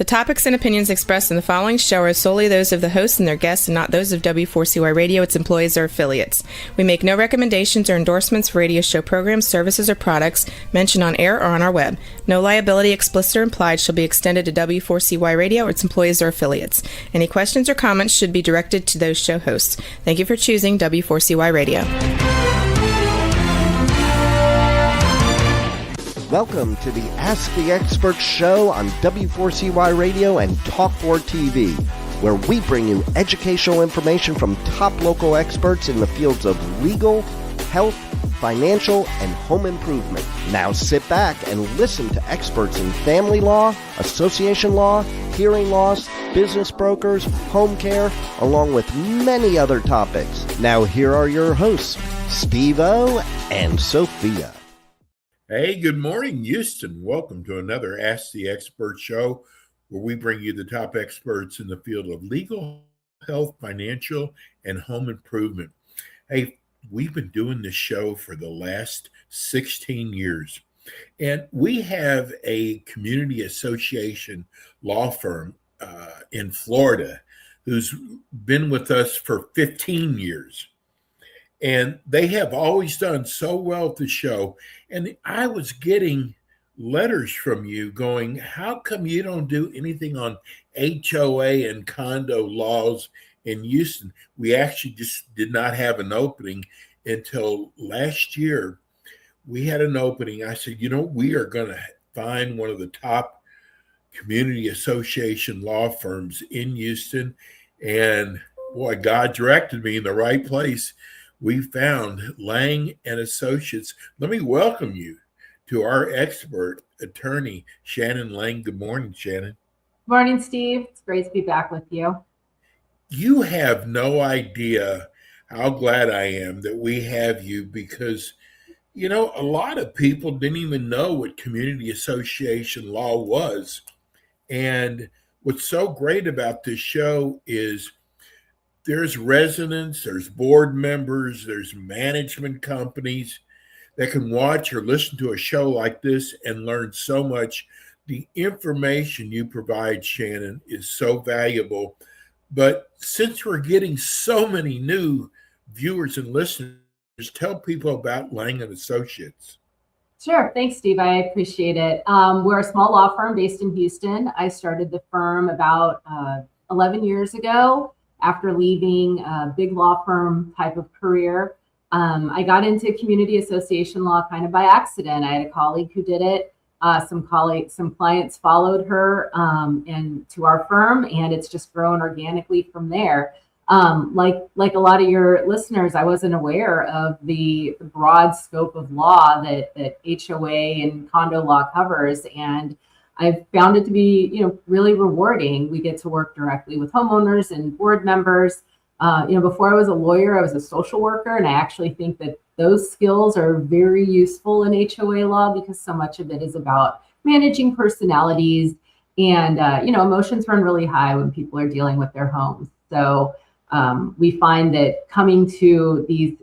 The topics and opinions expressed in the following show are solely those of the hosts and their guests and not those of W4CY Radio, its employees, or affiliates. We make no recommendations or endorsements for radio show programs, services, or products mentioned on air or on our web. No liability, explicit or implied, shall be extended to W4CY Radio, its employees, or affiliates. Any questions or comments should be directed to those show hosts. Thank you for choosing W4CY Radio. Welcome to the Ask the Expert show on W4CY Radio and Talk4 TV, where we bring you educational information from top local experts in the fields of legal, health, financial, and home improvement. Now sit back and listen to experts in family law, association law, hearing loss, business brokers, home care, along with many other topics. Now here are your hosts, Steve-O and Sophia. Hey, good morning, Houston. Welcome to another Ask the Expert show, where we bring you the top experts in the field of legal, health, financial, and home improvement. Hey, we've been doing this show for the last 16 years, and we have a community association law firm in Florida who's been with us for 15 years. And they have always done so well at the show. And I was getting letters from you going, how come you don't do anything on HOA and condo laws in Houston? We actually just did not have an opening until last year. We had an opening. I said, we are going to find one of the top community association law firms in Houston. And boy, God directed me in the right place. We found Lang and Associates. Let me welcome you to our expert attorney, Shannon Lang. Good morning, Shannon. Morning, Steve. It's great to be back with you. You have no idea how glad I am that we have you because, a lot of people didn't even know what community association law was. And what's so great about this show is there's residents, there's board members, there's management companies that can watch or listen to a show like this and learn so much. The information you provide, Shannon, is so valuable. But since we're getting so many new viewers and listeners, tell people about Lang and Associates. Sure. Thanks, Steve. I appreciate it. We're a small law firm based in Houston. I started the firm about 11 years ago. After leaving a big law firm type of career, I got into community association law kind of by accident. I had a colleague who did it. Some clients followed her and to our firm, and it's just grown organically from there. Like a lot of your listeners, I wasn't aware of the broad scope of law that HOA and condo law covers, and I've found it to be, really rewarding. We get to work directly with homeowners and board members. Before I was a lawyer, I was a social worker, and I actually think that those skills are very useful in HOA law because so much of it is about managing personalities and, emotions run really high when people are dealing with their homes. So we find that coming to these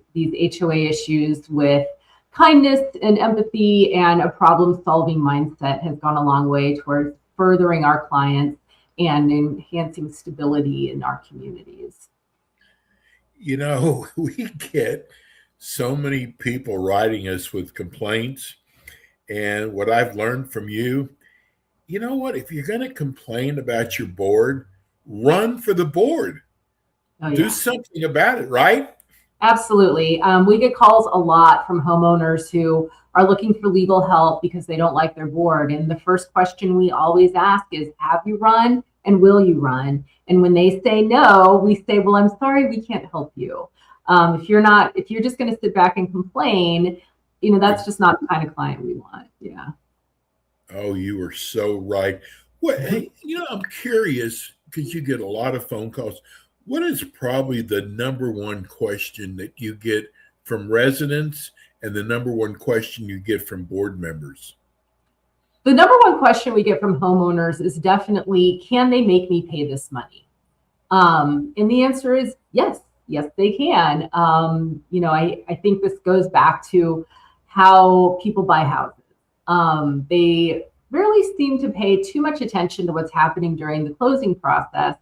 HOA issues with kindness and empathy and a problem-solving mindset has gone a long way towards furthering our clients and enhancing stability in our communities. We get so many people writing us with complaints. And what I've learned from you, if you're going to complain about your board, run for the board. Oh, yeah. Do something about it, right? Absolutely. We get calls a lot from homeowners who are looking for legal help because they don't like their board. And the first question we always ask is, have you run and will you run? And when they say no, we say, well, I'm sorry, we can't help you. If you're just going to sit back and complain, that's just not the kind of client we want. Yeah. Oh, you are so right. Well, I'm curious because you get a lot of phone calls. What is probably the number one question that you get from residents and the number one question you get from board members? The number one question we get from homeowners is definitely, can they make me pay this money? And the answer is yes, they can. I think this goes back to how people buy houses. really seem to pay too much attention to what's happening during the closing process.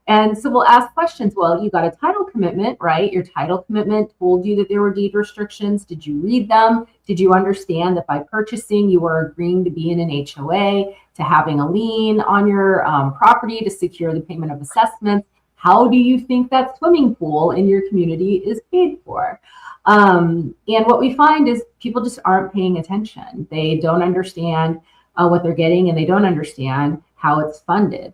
And so we'll ask questions. Well, you got a title commitment, right? Your title commitment told you that there were deed restrictions. Did you read them? Did you understand that by purchasing, you were agreeing to be in an HOA, to having a lien on your property to secure the payment of assessments? How do you think that swimming pool in your community is paid for? And what we find is people just aren't paying attention. They don't understand what they're getting, and they don't understand how it's funded.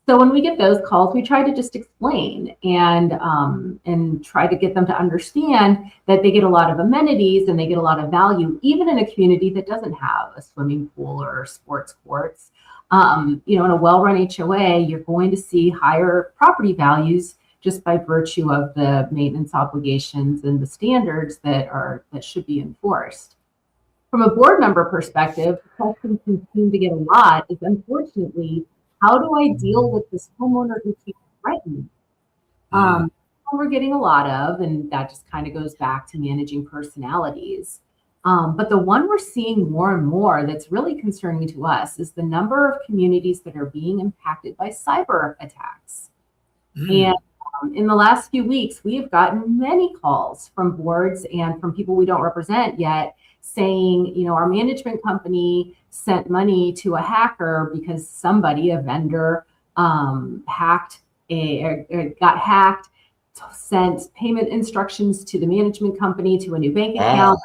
So when we get those calls, we try to just explain and try to get them to understand that they get a lot of amenities and they get a lot of value, even in a community that doesn't have a swimming pool or sports courts. In a well-run HOA, you're going to see higher property values just by virtue of the maintenance obligations and the standards that should be enforced. From a board member perspective, the question we seem to get a lot is, unfortunately, how do I deal with this homeowner who keeps threatening? We're getting a lot of, and that just kind of goes back to managing personalities. But the one we're seeing more and more that's really concerning to us is the number of communities that are being impacted by cyber attacks. And in the last few weeks, we have gotten many calls from boards and from people we don't represent yet saying, our management company sent money to a hacker because somebody, a vendor, got hacked, sent payment instructions to the management company to a new bank account,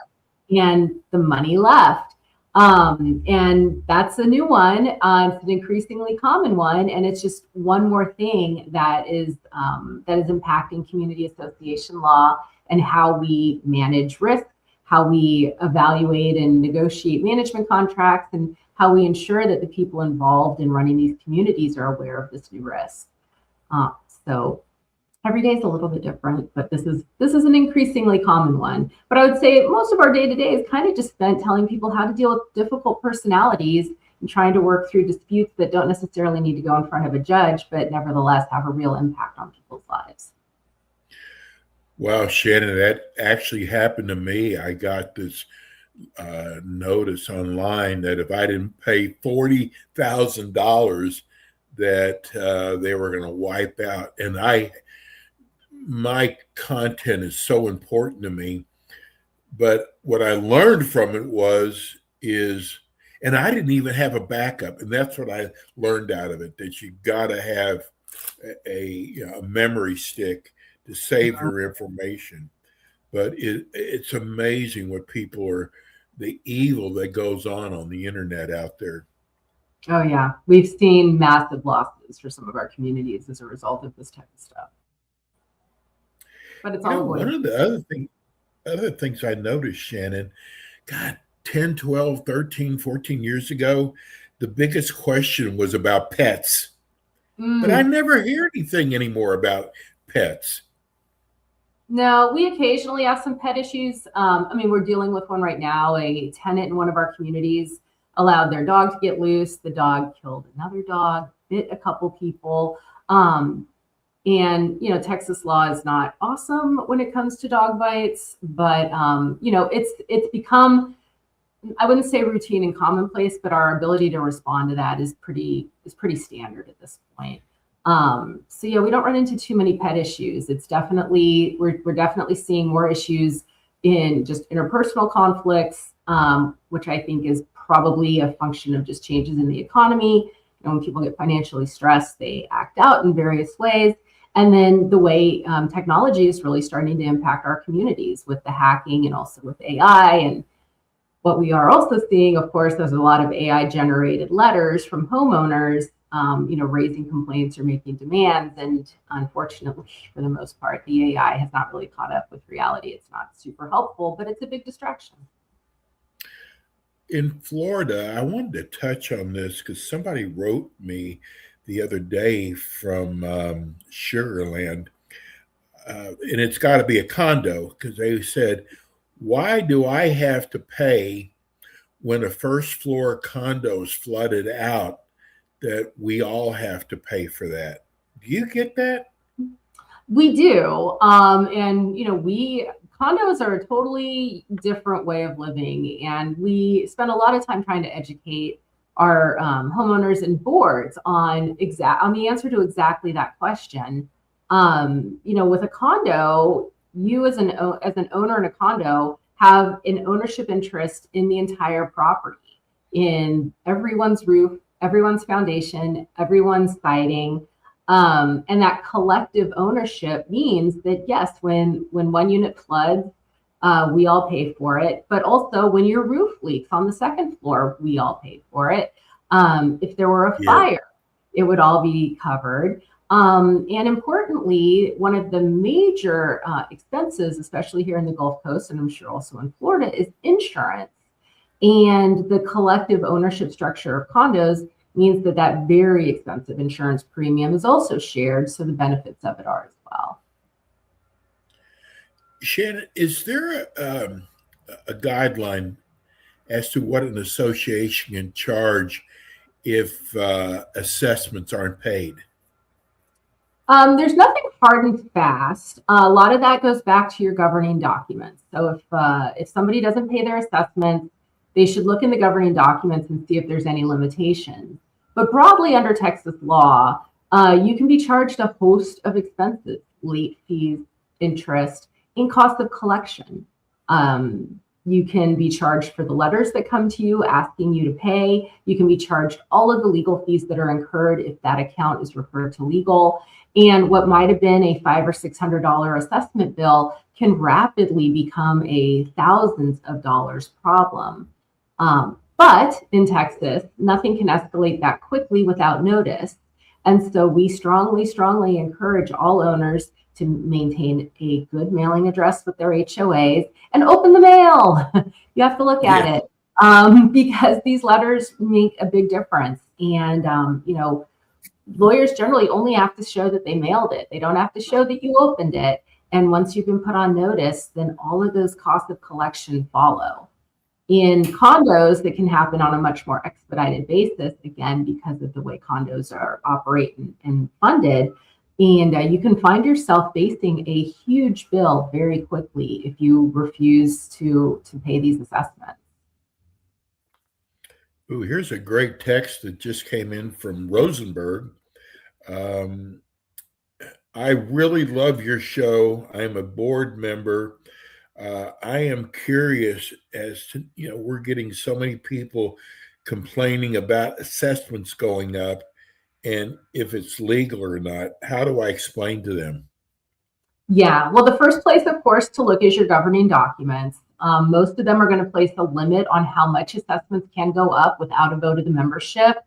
and the money left. And that's a new one. It's an increasingly common one, and it's just one more thing that is impacting community association law and how we manage risk, how we evaluate and negotiate management contracts, and how we ensure that the people involved in running these communities are aware of this new risk. So every day is a little bit different, but this is an increasingly common one. But I would say most of our day-to-day is kind of just spent telling people how to deal with difficult personalities and trying to work through disputes that don't necessarily need to go in front of a judge, but nevertheless have a real impact on people's lives. Wow, Shannon, that actually happened to me. I got this notice online that if I didn't pay $40,000 that they were going to wipe out. And my content is so important to me. But what I learned from it is, and I didn't even have a backup. And that's what I learned out of it, that you got to have a memory stick to save your information. But it's amazing what the evil that goes on the internet out there. Oh yeah, we've seen massive losses for some of our communities as a result of this type of stuff. But it's all one of the other things I noticed, Shannon, God, 10, 12, 13, 14 years ago, the biggest question was about pets. But I never hear anything anymore about pets. No, we occasionally have some pet issues. We're dealing with one right now. A tenant in one of our communities allowed their dog to get loose. The dog killed another dog, bit a couple people. Texas law is not awesome when it comes to dog bites, but it's become, I wouldn't say routine and commonplace, but our ability to respond to that is pretty standard at this point. We don't run into too many pet issues. It's definitely, we're definitely seeing more issues in just interpersonal conflicts, which I think is probably a function of just changes in the economy. When people get financially stressed, they act out in various ways. And then the way technology is really starting to impact our communities with the hacking and also with AI. And what we are also seeing, of course, there's a lot of AI generated letters from homeowners raising complaints or making demands. And unfortunately, for the most part, the AI has not really caught up with reality. It's not super helpful, but it's a big distraction. In Florida, I wanted to touch on this because somebody wrote me the other day from Sugarland, and it's got to be a condo, because they said, why do I have to pay when a first floor condo is flooded out, that we all have to pay for that? Do you get that? We do. Condos are a totally different way of living. And we spend a lot of time trying to educate homeowners and boards on the answer to exactly that question. With a condo, you as an owner in a condo have an ownership interest in the entire property, in everyone's roof, everyone's foundation, everyone's siding. And that collective ownership means that, yes, when one unit floods, we all pay for it. But also when your roof leaks on the second floor, we all pay for it. If there were a fire, it would all be covered. And importantly, one of the major expenses, especially here in the Gulf Coast, and I'm sure also in Florida, is insurance. And the collective ownership structure of condos means that very expensive insurance premium is also shared, so the benefits of it are as well. Shannon, is there a guideline as to what an association can charge if assessments aren't paid? There's nothing hard and fast. A lot of that goes back to your governing documents. So if somebody doesn't pay their assessments, they should look in the governing documents and see if there's any limitations. But broadly under Texas law, you can be charged a host of expenses, late fees, interest, and cost of collection. You can be charged for the letters that come to you asking you to pay. You can be charged all of the legal fees that are incurred if that account is referred to legal. And what might have been a $500 or $600 assessment bill can rapidly become a thousands of dollars problem. But in Texas, nothing can escalate that quickly without notice. And so we strongly, strongly encourage all owners to maintain a good mailing address with their HOAs and open the mail. You have to look at it because these letters make a big difference. And, lawyers generally only have to show that they mailed it. They don't have to show that you opened it. And once you've been put on notice, then all of those costs of collection follow. In condos, that can happen on a much more expedited basis, again, because of the way condos are operated and funded. And you can find yourself facing a huge bill very quickly if you refuse to pay these assessments. Ooh, here's a great text that just came in from Rosenberg. I really love your show. I am a board member. I am curious as to, we're getting so many people complaining about assessments going up and if it's legal or not. How do I explain to them? Yeah, well, the first place, of course, to look is your governing documents. Most of them are going to place a limit on how much assessments can go up without a vote of the membership.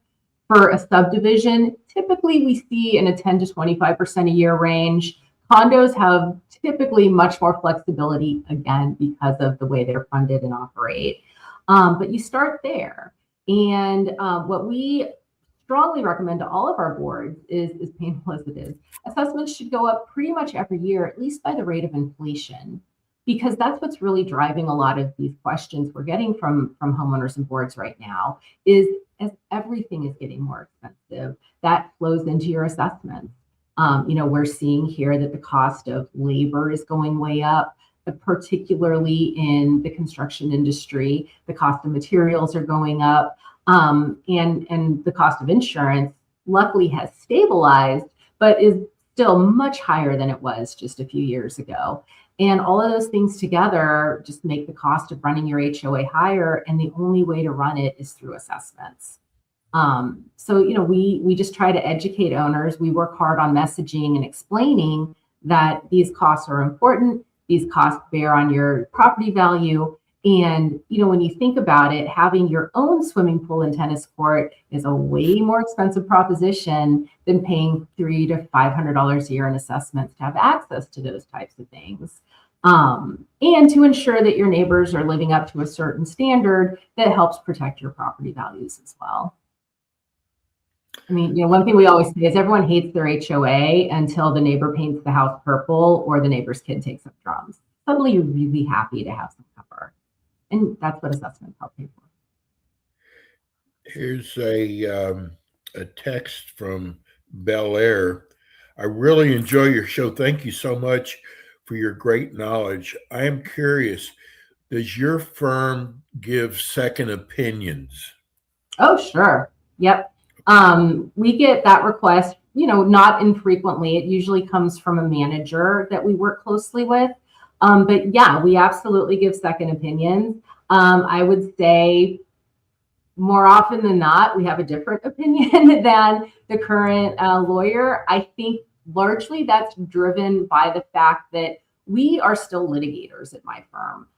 For a subdivision, typically we see in a 10 to 25% a year range. Condos have typically much more flexibility, again, because of the way they're funded and operate. But you start there. And what we strongly recommend to all of our boards is painful as it is, assessments should go up pretty much every year, at least by the rate of inflation, because that's what's really driving a lot of these questions we're getting from homeowners and boards right now, is as everything is getting more expensive, that flows into your assessments. We're seeing here that the cost of labor is going way up, particularly in the construction industry. The cost of materials are going up, and the cost of insurance luckily has stabilized, but is still much higher than it was just a few years ago. And all of those things together just make the cost of running your HOA higher, and the only way to run it is through assessments. So we just try to educate owners. We work hard on messaging and explaining that these costs are important. These costs bear on your property value. And, when you think about it, having your own swimming pool and tennis court is a way more expensive proposition than paying $300 to $500 a year in assessments to have access to those types of things. And to ensure that your neighbors are living up to a certain standard that helps protect your property values as well. I mean, one thing we always say is everyone hates their HOA until the neighbor paints the house purple or the neighbor's kid takes up drums. Suddenly you're really happy to have some cover. And that's what assessments help pay for. Here's a text from Bel Air. I really enjoy your show. Thank you so much for your great knowledge. I am curious, does your firm give second opinions? Oh, sure. Yep. We get that request, not infrequently. It usually comes from a manager that we work closely with. But yeah, we absolutely give second opinions. I would say more often than not, we have a different opinion than the current lawyer. I think largely that's driven by the fact that we are still litigators at my firm.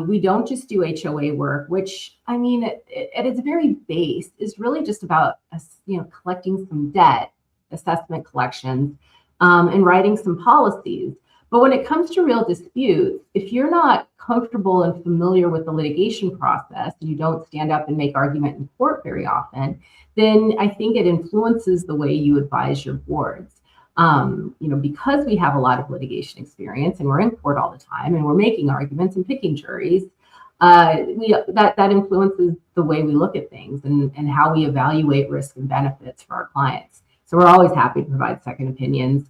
We don't just do HOA work, which I mean, at its very base, is really just about us, collecting some debt, assessment collections, and writing some policies. But when it comes to real disputes, if you're not comfortable and familiar with the litigation process, and you don't stand up and make argument in court very often, then I think it influences the way you advise your boards. Because we have a lot of litigation experience and we're in court all the time and we're making arguments and picking juries, that influences the way we look at things and how we evaluate risk and benefits for our clients. So we're always happy to provide second opinions.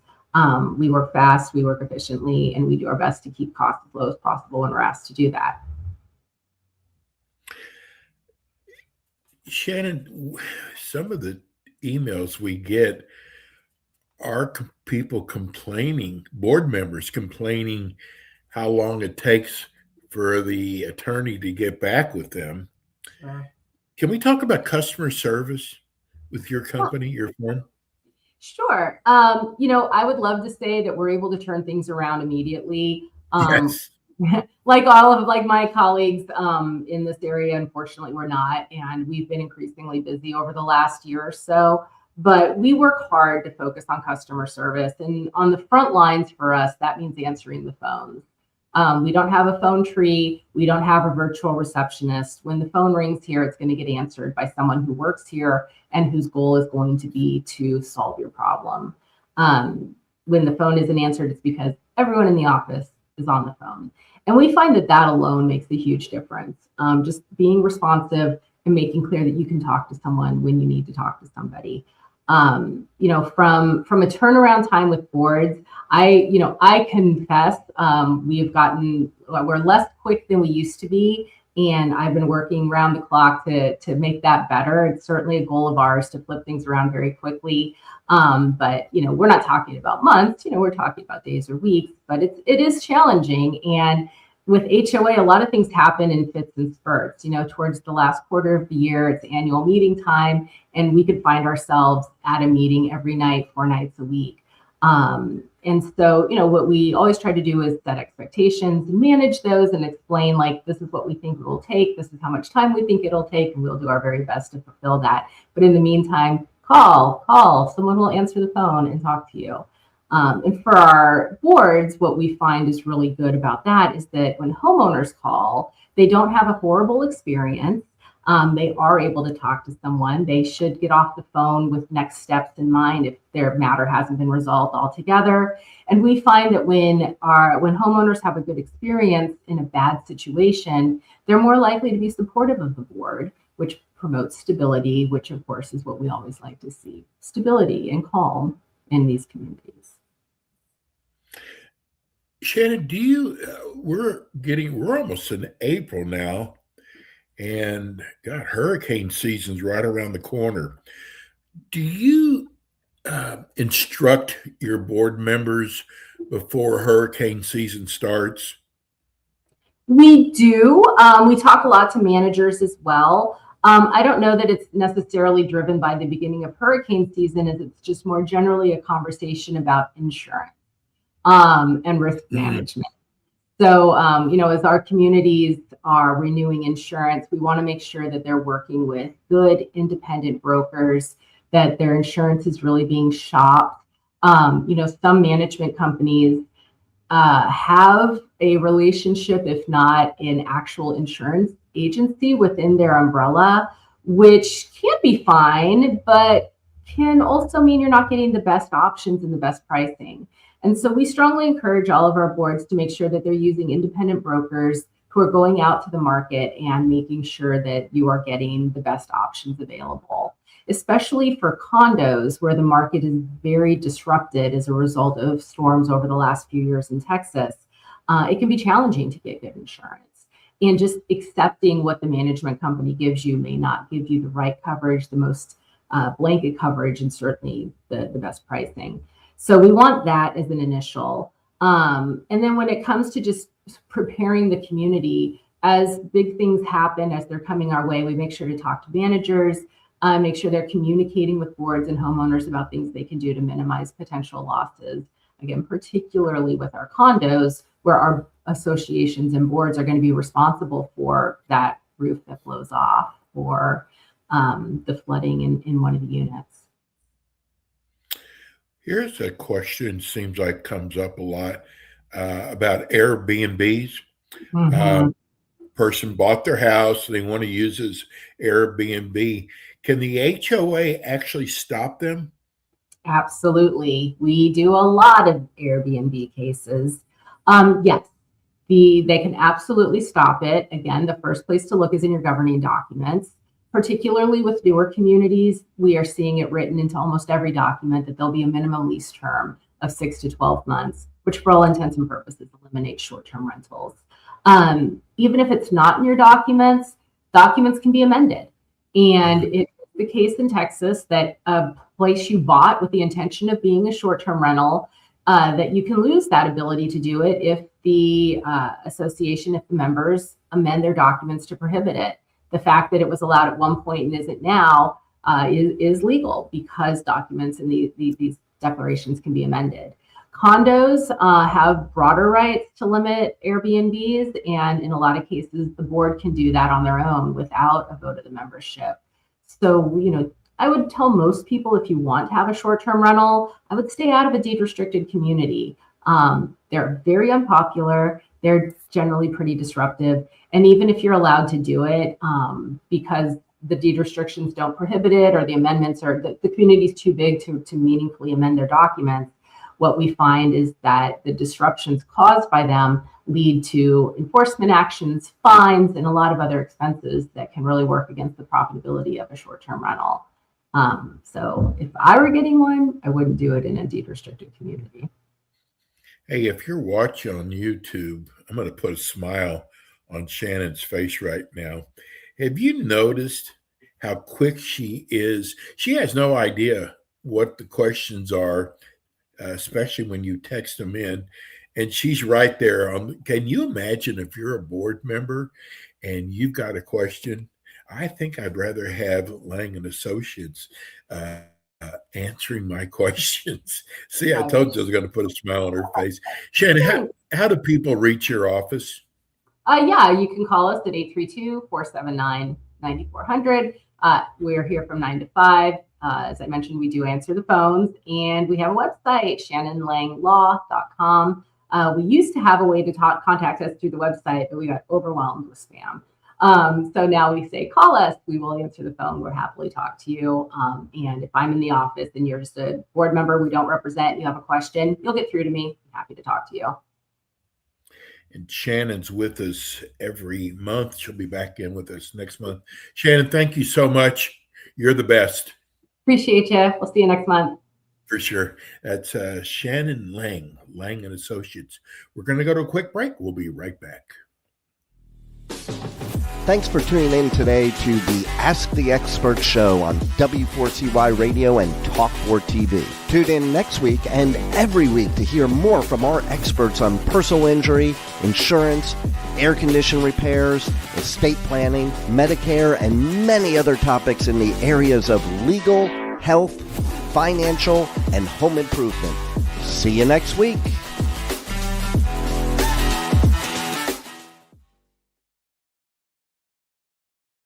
We work fast, we work efficiently, and we do our best to keep costs as low as possible when we're asked to do that. Shannon, some of the emails we get are people complaining, board members complaining how long it takes for the attorney to get back with them. Sure. Can we talk about customer service with your company, your firm? Sure. I would love to say that we're able to turn things around immediately. Yes. Like all of my colleagues in this area, unfortunately, we're not. And we've been increasingly busy over the last year or so. But we work hard to focus on customer service. And on the front lines for us, that means answering the phones. We don't have a phone tree. We don't have a virtual receptionist. When the phone rings here, it's going to get answered by someone who works here and whose goal is going to be to solve your problem. When the phone isn't answered, it's because everyone in the office is on the phone. And we find that alone makes a huge difference. Just being responsive and making clear that you can talk to someone when you need to talk to somebody. From a turnaround time with boards, I confess, we're less quick than we used to be. And I've been working round the clock to make that better. It's certainly a goal of ours to flip things around very quickly. But we're not talking about months, we're talking about days or weeks, but it is challenging. And with HOA, a lot of things happen in fits and spurts. Towards the last quarter of the year, it's annual meeting time, and we could find ourselves at a meeting every night, 4 nights a week. And so, what we always try to do is set expectations and manage those and explain, this is what we think it will take, this is how much time we think it'll take, and we'll do our very best to fulfill that. But in the meantime, call, someone will answer the phone and talk to you. And for our boards, what we find is really good about that is that when homeowners call, they don't have a horrible experience. They are able to talk to someone. They should get off the phone with next steps in mind if their matter hasn't been resolved altogether. And we find that when homeowners have a good experience in a bad situation, they're more likely to be supportive of the board, which promotes stability, which of course is what we always like to see, stability and calm in these communities. Shannon, we're almost in April now, and hurricane season's right around the corner. Do you instruct your board members before hurricane season starts? We do. We talk a lot to managers as well. I don't know that it's necessarily driven by the beginning of hurricane season, as it's just more generally a conversation about insurance and risk management. So, as our communities are renewing insurance, we want to make sure that they're working with good independent brokers, that their insurance is really being shopped. Some management companies have a relationship, if not an actual insurance agency within their umbrella, which can be fine, but can also mean you're not getting the best options and the best pricing. And so we strongly encourage all of our boards to make sure that they're using independent brokers who are going out to the market and making sure that you are getting the best options available, especially for condos where the market is very disrupted as a result of storms over the last few years in Texas. It can be challenging to get good insurance. And just accepting what the management company gives you may not give you the right coverage, the most blanket coverage, and certainly the best pricing. So we want that as an initial. And then when it comes to just preparing the community, as big things happen, as they're coming our way, we make sure to talk to managers, make sure they're communicating with boards and homeowners about things they can do to minimize potential losses. Again, particularly with our condos, where our associations and boards are going to be responsible for that roof that blows off or the flooding in one of the units. Here's a question, seems like comes up a lot about Airbnbs. Mm-hmm. Person bought their house, they want to use as Airbnb. Can the HOA actually stop them? Absolutely. We do a lot of Airbnb cases. Yes, they can absolutely stop it. Again, the first place to look is in your governing documents. Particularly with newer communities, we are seeing it written into almost every document that there'll be a minimum lease term of 6 to 12 months, which for all intents and purposes eliminates short-term rentals. Even if it's not in your documents can be amended. And it's the case in Texas that a place you bought with the intention of being a short-term rental, that you can lose that ability to do it if the association, if the members amend their documents to prohibit it. The fact that it was allowed at one point and isn't now is legal because documents and these declarations can be amended. Condos have broader rights to limit Airbnbs, and in a lot of cases, the board can do that on their own without a vote of the membership. So, I would tell most people, if you want to have a short-term rental, I would stay out of a deed-restricted community. They're very unpopular. They're generally pretty disruptive. And even if you're allowed to do it, because the deed restrictions don't prohibit it, or the amendments are, the community is too big to meaningfully amend their documents, what we find is that the disruptions caused by them lead to enforcement actions, fines, and a lot of other expenses that can really work against the profitability of a short-term rental. So if I were getting one, I wouldn't do it in a deed-restricted community. Hey, if you're watching on YouTube, I'm going to put a smile on Shannon's face right now. Have you noticed how quick she is? She has no idea what the questions are, especially when you text them in, and she's right there. Can you imagine if you're a board member and you've got a question? I think I'd rather have Lang and Associates answering my questions. See, I told you I was going to put a smile on her face. Shannon, how do people reach your office? Yeah, you can call us at 832-479-9400. We're here from 9 to 5. As I mentioned, we do answer the phones, and we have a website, shannonlanglaw.com. We used to have a way to contact us through the website, but we got overwhelmed with spam. So now we say, call us. We will answer the phone. We'll happily talk to you. And if I'm in the office and you're just a board member we don't represent, you have a question, you'll get through to me. I'm happy to talk to you. And Shannon's with us every month. She'll be back in with us next month. Shannon, thank you so much. You're the best. Appreciate you. We'll see you next month. For sure. That's Shannon Lang, Lang and Associates. We're going to go to a quick break. We'll be right back. Thanks for tuning in today to the Ask the Expert show on W4CY Radio and Talk4 TV. Tune in next week and every week to hear more from our experts on personal injury, insurance, air condition repairs, estate planning, Medicare, and many other topics in the areas of legal, health, financial, and home improvement. See you next week.